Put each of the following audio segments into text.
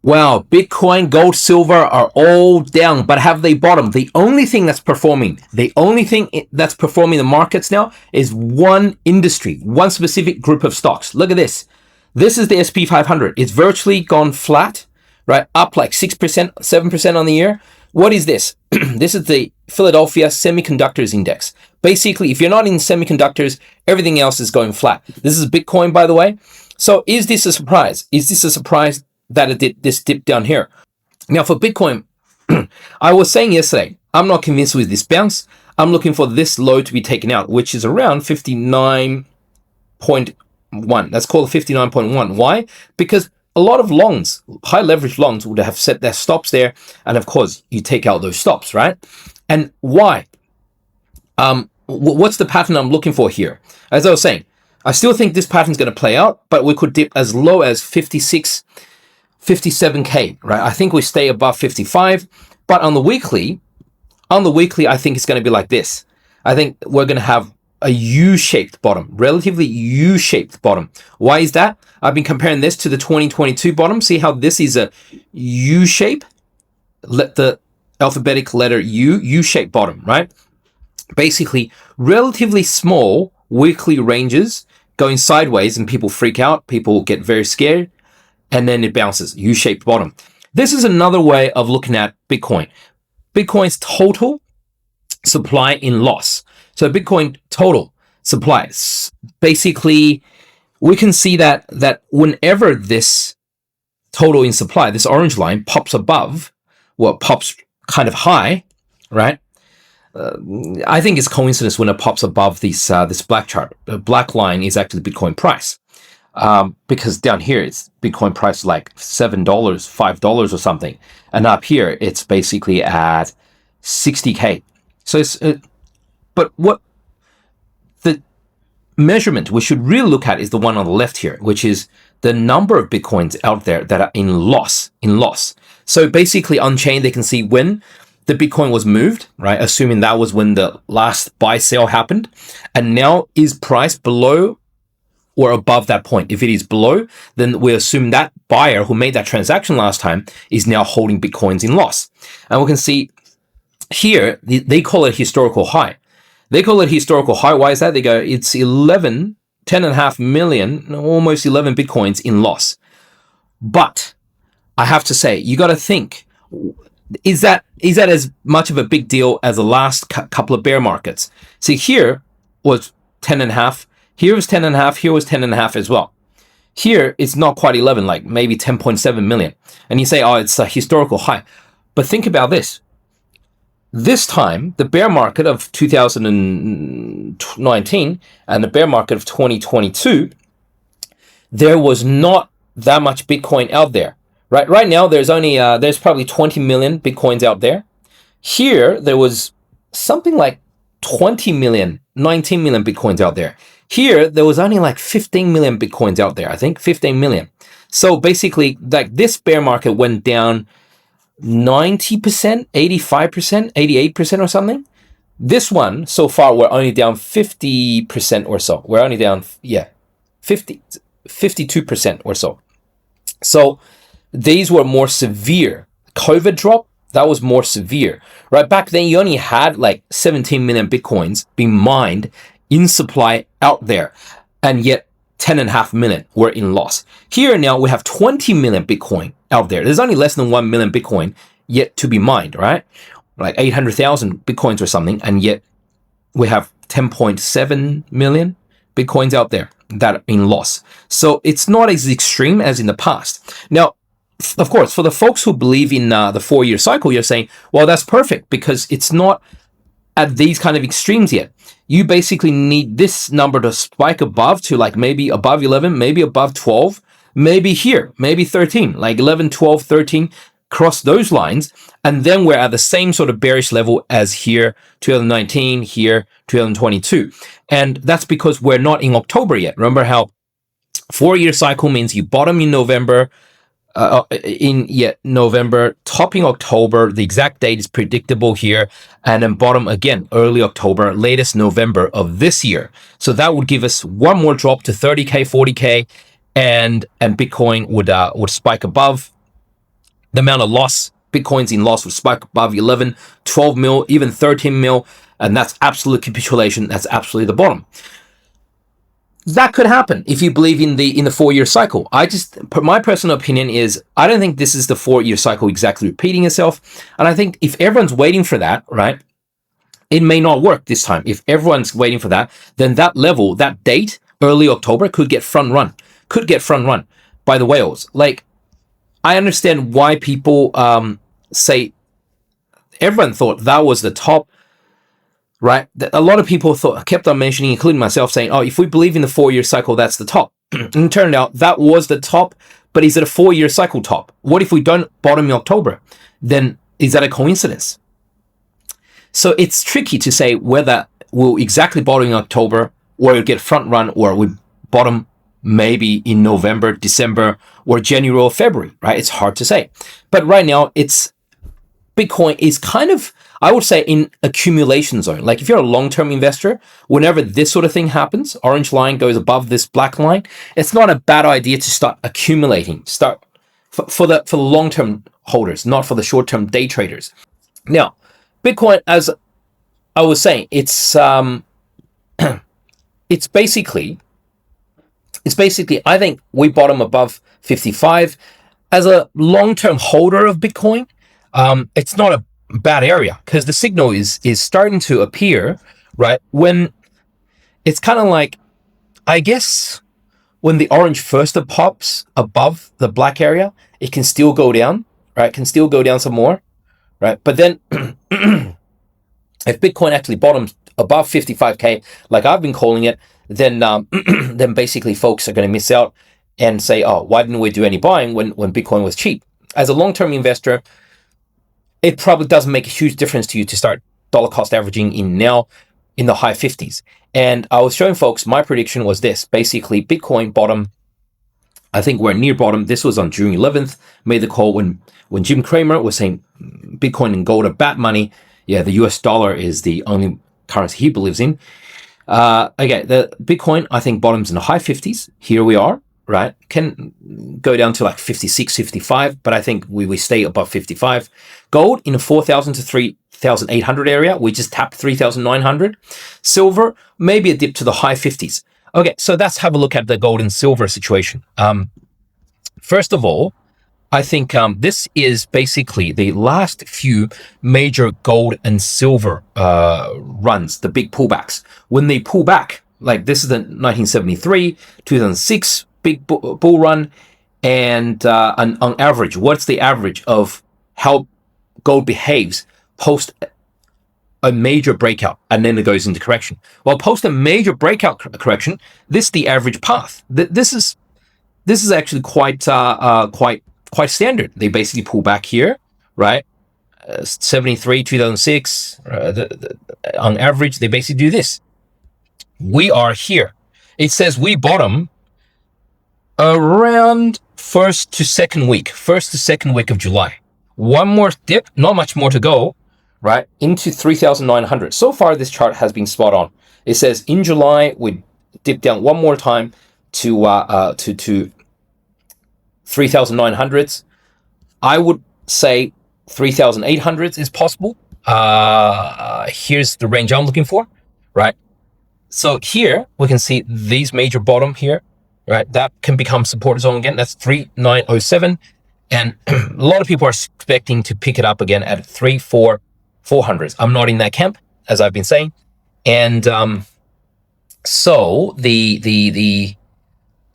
Wow, Bitcoin, gold, silver are all down, but have they bottomed? The only thing that's performing the markets now is one industry, one specific group of stocks. Look at this. This is the SP 500. It's virtually gone flat, right? Up like 6%, 7% on the year. What is this? This is the Philadelphia Semiconductors Index. Basically, if you're not in semiconductors, everything else is going flat. This is Bitcoin, by the way. So is this a surprise? Is this a surprise that it did this dip down here? Now for Bitcoin, I was saying yesterday, I'm not convinced with this bounce. I'm looking for this low to be taken out, which is around 59.1. Let's call it 59.1. Why? Because a lot of longs, high leverage longs, would have set their stops there. And of course, you take out those stops, right? And why? What's the pattern I'm looking for here? As I was saying, I still think this pattern's going to play out, but we could dip as low as 57K, right? I think we stay above 55, but on the weekly, I think it's going to be like this. I think we're going to have a U-shaped bottom, relatively U-shaped bottom. Why is that? I've been comparing this to the 2022 bottom. See how this is a U-shape? Let the alphabetic letter U-shaped bottom, right? Basically, relatively small weekly ranges going sideways and people freak out, people get very scared, and then it bounces, U-shaped bottom. This is another way of looking at Bitcoin. Bitcoin's total supply in loss. So Bitcoin total supply. Basically, we can see that whenever this total in supply, this orange line pops above, well, pops kind of high, right? I think it's coincidence when it pops above this black chart. The black line is actually Bitcoin price. Because down here it's Bitcoin price like $7, $5 or something, and up here it's basically at 60K. So it's but what the measurement we should really look at is the one on the left here, which is the number of Bitcoins out there that are in loss. So basically on chain they can see when the Bitcoin was moved, right? Assuming that was when the last buy sale happened, and now is price below or above that point. If it is below, then we assume that buyer who made that transaction last time is now holding Bitcoins in loss. And we can see here, they call it historical high. They call it historical high. Why is that? They go, it's 10.5 million, almost 11 Bitcoins in loss. But I have to say, you got to think, is that as much of a big deal as the last couple of bear markets? See, here was 10.5. Here was 10.5, here was 10.5 as well. Here, it's not quite 11, like maybe 10.7 million. And you say, oh, it's a historical high. But think about this. This time, the bear market of 2019 and the bear market of 2022, there was not that much Bitcoin out there. Right now, there's probably 20 million Bitcoins out there. Here, there was something like 20 million, 19 million Bitcoins out there. Here, there was only like 15 million Bitcoins out there, I think, 15 million. So basically, like this bear market went down 90%, 85%, 88% or something. This one, so far, we're only down 50% or so. We're only down, 52% or so. So these were more severe. COVID drop, that was more severe. Right back then, you only had like 17 million Bitcoins being mined in supply out there, and yet 10.5 million were in loss. Here now we have 20 million Bitcoin out there. There's only less than 1 million Bitcoin yet to be mined, right? Like 800,000 Bitcoins or something, and yet we have 10.7 million Bitcoins out there that are in loss. So it's not as extreme as in the past. Now, of course, for the folks who believe in the 4-year cycle, you're saying, well, that's perfect because it's not at these kind of extremes yet. You basically need this number to spike above to like maybe above 11, maybe above 12, maybe here, maybe 13, like 11, 12, 13, cross those lines. And then we're at the same sort of bearish level as here, 2019, here, 2022. And that's because we're not in October yet. Remember how 4-year cycle means you bottom in November, November, topping October. The exact date is predictable here, and then bottom again early October, latest November of this year. So that would give us one more drop to 30K, 40K, and Bitcoin would spike above the amount of loss, Bitcoin's in loss, will spike above 11, 12 mil, even 13 mil, and that's absolute capitulation. That's absolutely the bottom. That could happen if you believe in the 4-year cycle. My personal opinion is I don't think this is the 4-year cycle exactly repeating itself, and I think if everyone's waiting for that, right, it may not work this time. If everyone's waiting for that, then that level, that date, early October, could get front run by the whales. Like, I understand why people say everyone thought that was the top. Right, a lot of people kept on mentioning, including myself, saying, "Oh, if we believe in the 4-year cycle, that's the top." And it turned out that was the top, but is it a 4-year cycle top? What if we don't bottom in October? Then is that a coincidence? So it's tricky to say whether we'll exactly bottom in October, or it'll get front run, or we bottom maybe in November, December, or January or February. Right, it's hard to say. But right now, Bitcoin is kind of, I would say, in accumulation zone. Like if you're a long-term investor, whenever this sort of thing happens, orange line goes above this black line, it's not a bad idea to start accumulating. For the long-term holders, not for the short-term day traders. Now, Bitcoin, as I was saying, it's basically, I think we bottom above 55. As a long-term holder of Bitcoin, it's not a bad area because the signal is starting to appear, right? When it's kind of like, I guess, when the orange first pops above the black area, it can still go down, right? It can still go down some more, right? But then if Bitcoin actually bottoms above 55K, like I've been calling it, then then basically folks are going to miss out and say, oh, why didn't we do any buying when Bitcoin was cheap? As a long-term investor, it probably doesn't make a huge difference to you to start dollar cost averaging in now in the high 50s. And I was showing folks, my prediction was this. Basically, Bitcoin bottom, I think we're near bottom. This was on June 11th, made the call when Jim Cramer was saying Bitcoin and gold are bad money. Yeah, the US dollar is the only currency he believes in. Okay, the Bitcoin, I think, bottoms in the high 50s. Here we are. Right, can go down to like 56, 55, but I think we stay above 55. Gold in the 4,000 to 3,800 area. We just tapped 3,900. Silver, maybe a dip to the high 50s. Okay, so let's have a look at the gold and silver situation. First of all, I think this is basically the last few major gold and silver runs, the big pullbacks. When they pull back, like this is the 1973, 2006, big bull run, and on average, what's the average of how gold behaves post a major breakout, and then it goes into correction? Well, post a major breakout correction, this is the average path. This is actually quite standard. They basically pull back here, right? 73, 2006, on average, they basically do this. We are here. It says we bottom around first to second week of July. One more dip, not much more to go, right? Into 3,900. So far, this chart has been spot on. It says in July, we dip down one more time to 3,900s. I would say 3,800s is possible. Here's the range I'm looking for, right? So here we can see these major bottom here, right? That can become support zone again. That's 3,907. And a lot of people are expecting to pick it up again at 400s. I'm not in that camp, as I've been saying. And so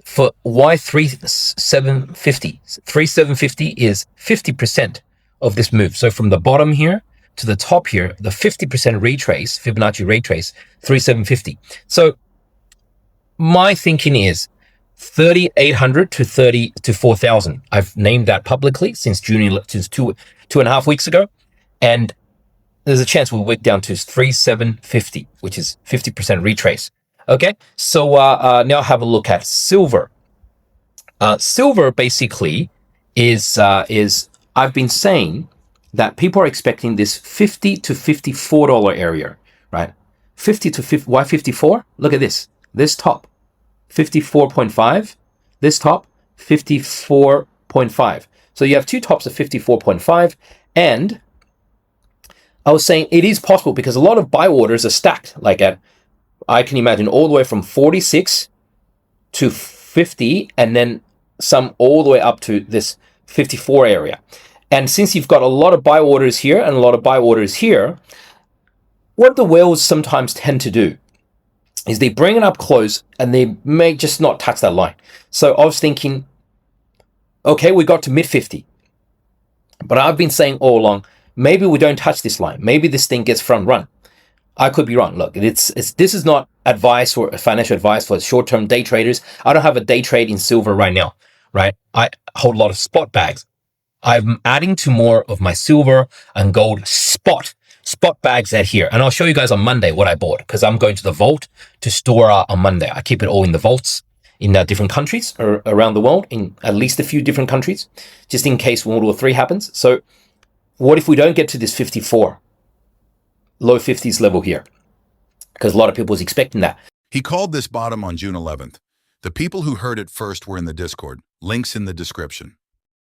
for why 3,750? 3,750 is 50% of this move. So from the bottom here to the top here, the 50% retrace, Fibonacci retrace, 3,750. So my thinking is 3,800 to 4,000. I've named that publicly since since two and a half weeks ago. And there's a chance we'll wick down to 3,750, which is 50% retrace. Okay, so now have a look at silver. Silver basically is I've been saying that people are expecting this $50 to $54 area, right? 50 to 50. Why 54? Look at this. This top, 54.5. This top, 54.5. So you have two tops of 54.5, and I was saying it is possible because a lot of buy orders are stacked, like I can imagine all the way from 46 to 50, and then some all the way up to this 54 area. And since you've got a lot of buy orders here and a lot of buy orders here, what the whales sometimes tend to do is they bring it up close and they may just not touch that line. So I was thinking, okay, we got to mid 50, but I've been saying all along, maybe we don't touch this line. Maybe this thing gets front run. I could be wrong. Look, this is not advice or financial advice for short-term day traders. I don't have a day trade in silver right now, right? I hold a lot of spot bags. I'm adding to more of my silver and gold spot bags out here. And I'll show you guys on Monday what I bought, because I'm going to the vault to store on Monday. I keep it all in the vaults in different countries around the world, in at least a few different countries, just in case World War III happens. So what if we don't get to this 54, low 50s level here? Because a lot of people was expecting that. He called this bottom on June 11th. The people who heard it first were in the Discord. Links in the description.